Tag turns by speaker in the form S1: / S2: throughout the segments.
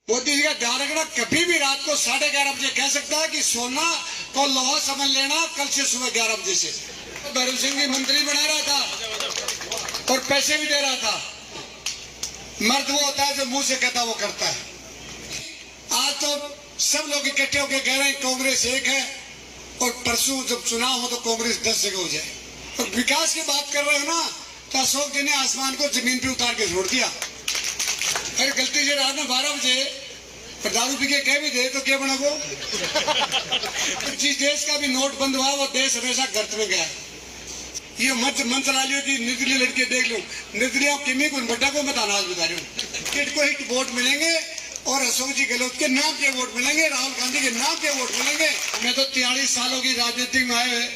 S1: मोदी जी का ध्यान रखना, कभी भी रात को 11:30 बजे कह सकता है कि सोना को लोहा समझ लेना कल से सुबह 11 बजे से। भैरव सिंह जी मंत्री बना रहा था और पैसे भी दे रहा था। मर्द वो होता है जो मुंह से कहता वो करता है। आज तो सब लोग इकट्ठे होकर कह रहे हैं कांग्रेस एक है, और परसों जब चुनाव हो तो कांग्रेस 10 जगह हो जाए। और विकास की बात कर रहे हो ना, तो अशोक जी ने आसमान को जमीन पे उतार के छोड़ दिया। अरे गलती से रात में 12 बजे दारू पी के कह भी दे तो क्या बना वो। जिस देश का भी नोट बंद हुआ वो देश हमेशा गर्त में गया। ये मंत्रालयों की निर्दलीय लड़के देख लो, निर्दलीय किमी को बड्डा को मत अनाज बता रहे हो। किट को हिट वोट मिलेंगे और अशोक जी गहलोत के नाम के वोट मिलेंगे, राहुल गांधी के नाम के वोट मिलेंगे। मैं तो 43 सालों की राजनीति में आए हुए,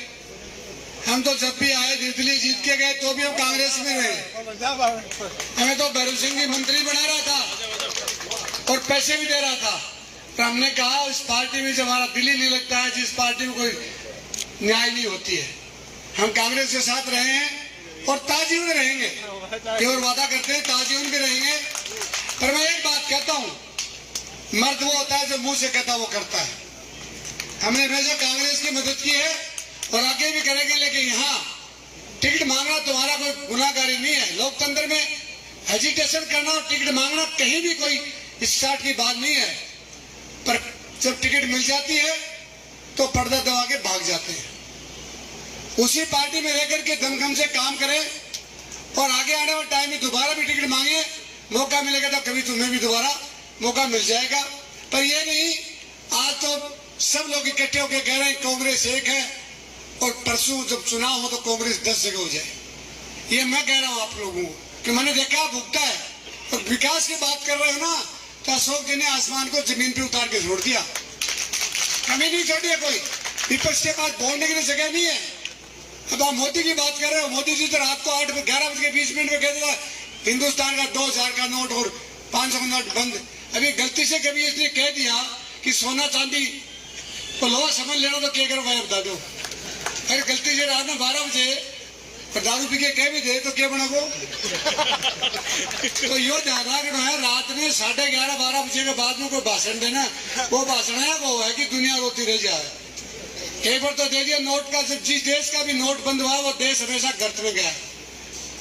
S1: हम तो जब भी आए निर्दलीय जीत के गए तो भी हम कांग्रेस में रहे। हमें तो भैरव सिंह जी मंत्री बना रहा था और पैसे भी दे रहा था। तो हमने कहा इस पार्टी में जब हमारा दिल ही नहीं लगता है, जिस पार्टी में कोई न्याय नहीं होती है, हम कांग्रेस के साथ रहे हैं और ताजीवन रहेंगे। केवल वादा करते हैं, ताजीवन भी रहेंगे। पर मैं एक बात कहता हूं, मर्द वो होता है जो मुंह से कहता वो करता है। हमने हमेशा कांग्रेस की मदद की है और आगे भी करेंगे, लेकिन यहाँ टिकट मांगना तुम्हारा कोई गुनाहगारी नहीं है। लोकतंत्र में हेजिटेशन करना और टिकट मांगना कहीं भी कोई स्टार्ट की बात नहीं है। पर जब टिकट मिल जाती है तो पर्दा दबा के भाग जाते हैं। उसी पार्टी में रहकर के दमखम से काम करें और आगे आने वाले टाइम में दोबारा भी टिकट मांगे, मौका मिलेगा तो कभी तुम्हें भी दोबारा मौका मिल जाएगा। पर ये नहीं, आज तो सब लोग इकट्ठे होकर कह रहे हैं कांग्रेस एक है, और परसों जब चुनाव हो तो कांग्रेस 10 जगह हो जाए। ये मैं कह रहा हूं आप लोगों को कि मैंने देखा भुगता है। और विकास की बात कर रहे हो ना, तो अशोक जी ने आसमान को जमीन पे उतार के छोड़ दिया। कमी नहीं छोड़ी है कोई, विपक्ष के पास बोलने के लिए जगह नहीं है। अब आप मोदी की बात कर रहे हो, मोदी जी तो रात को 11 बज के 20 मिनट में कहते था हिंदुस्तान का 2000 का नोट और 500 का नोट बंद। अभी गलती से कभी इसने कह दिया कि सोना चांदी को लोहा समझ लेना तो क्या करो भाई बता दो। अरे गलती से रात में 12 बजे दारू पी के कह भी दे तो क्या बना वो। तो यो ध्यान रखना है, रात में 11:30-12 बजे के बाद में कोई भाषण देना, वो भाषण है वो है कि दुनिया रोती रह जाए। एक बार तो दे दिया नोट का, जब जिस देश का भी नोट बंद हुआ वो देश हमेशा गर्त में गया,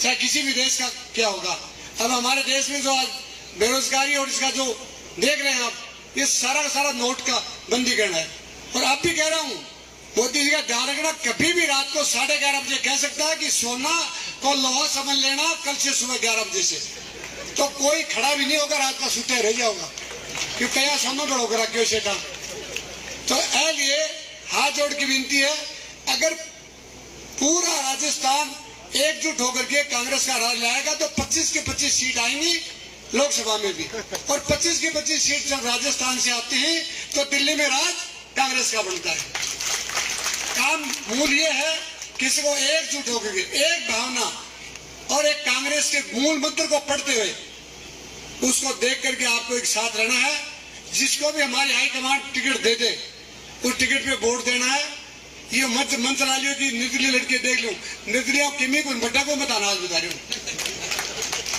S1: चाहे किसी भी देश का क्या होगा। अब हमारे देश में जो आज बेरोजगारी और इसका जो देख रहे हैं आप, ये सारा का सारा नोट का बंदी करना है। और आप भी कह रहा हूं, मोदी जी का ध्यान रखना, कभी भी रात को 11:30 बजे कह सकता है कि सोना को लोहा समझ लेना कल से सुबह 11 बजे से। तो कोई खड़ा भी नहीं होगा, रात का सुते रह जाओगा क्यों कया सोना बड़ोगा क्यों सेटा। तो ऐ लिए हाथ जोड़ की विनती है, अगर पूरा राजस्थान एकजुट होकर के कांग्रेस का राज लाएगा तो 25 के 25 सीट आएंगी लोकसभा में भी, और 25 की 25 सीट जब राजस्थान से आते हैं तो दिल्ली में राज कांग्रेस का बनता है। काम मूल ये है, किसी को एकजुट होकर के एक भावना और एक कांग्रेस के मूल मंत्र को पढ़ते हुए उसको देख करके आपको एक साथ रहना है। जिसको भी हमारी हाईकमांड टिकट दे दे उस टिकट पे वोट देना है। ये मंत्रालयों की निर्दलीय लड़के देख लो, निर्दलीय किमी को बड्डा को मत अनाज बता रहे हो।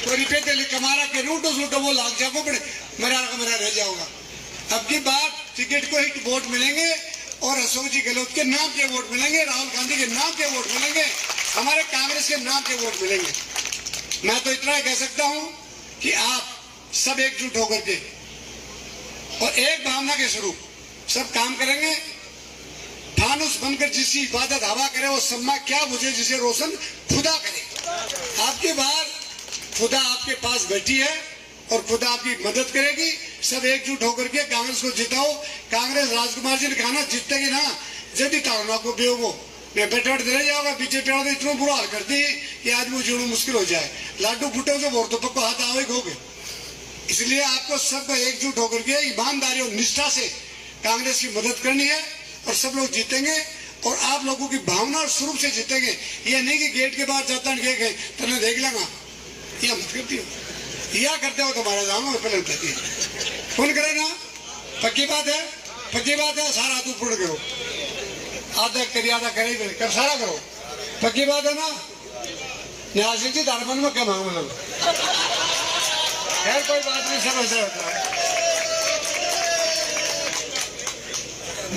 S1: तो रिपे के लिए कमारा के रूटो सूटो वो लाग जाओगे, बड़े मरा का मरा रह जाओगा। अब की बात टिकट को हिट वोट मिलेंगे और अशोक जी गहलोत के नाम के वोट मिलेंगे, राहुल गांधी के नाम के वोट मिलेंगे, हमारे कांग्रेस के नाम के वोट मिलेंगे। मैं तो इतना कह सकता हूं कि आप सब एकजुट होकर के और एक भावना के स्वरूप सब काम करेंगे। फानुस बनकर जिसकी इबादत हवा करे वो सम्मा क्या बुझे जिसे रोशन खुदा करे। आपकी बार खुदा आपके पास बैठी है और खुदा आपकी मदद करेगी। सब एकजुट होकर के कांग्रेस को जिताओ। कांग्रेस राजकुमार जी ने कहा ना जीतेगी ना, जल्दी ताड़ना को बेवो मैं बैठे बैठे रह जाओगा। बीजेपी वाले इतना बुरा हाल करती है कि आदमी जीना मुश्किल हो जाए। लाडू फूटे से वोट तो पक्को हाथ आवे होगे। इसलिए आपको सबको एकजुट होकर के ईमानदारी और निष्ठा से कांग्रेस की मदद करनी है और सब लोग जीतेंगे। और आप लोगों की भावना और स्वरूप से जीतेंगे। ये नहीं कि गेट के बाहर जाता गए तुमने देख लेना, यह मत करती हो, यह करते हो तुम्हारा जाऊंगा मैं पहले बताती है। फोन करे ना, पक्की बात है, पक्की बात है। सारा तू पुड़ गयो, आधा करिए आधा करे कर सारा करो, पक्की बात है ना। न्यासी जी दारबन में क्या मांगो लोग, खैर कोई बात नहीं, सब ऐसा होता है।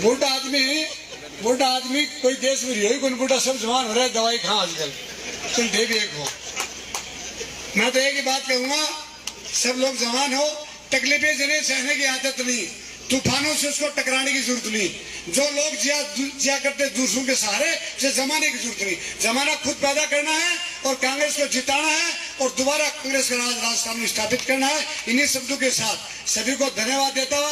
S1: बूढ़ा आदमी कोई देश में रही कोई बूढ़ा सब जवान हो रहा है, दवाई खा आजकल तुम दे भी एक हो। मैं तो एक ही बात कहूंगा, सब लोग जवान हो, तकलीफें जरूर सहने की आदत नहीं, तूफानों से उसको टकराने की जरूरत नहीं। जो लोग जिया करते दूसरों के सहारे, उसे जमाने की जरूरत नहीं। जमाना खुद पैदा करना है और कांग्रेस को जिताना है और दोबारा कांग्रेस का राज राजस्थान में स्थापित करना है। इन्हीं शब्दों के साथ सभी को धन्यवाद देता हूं।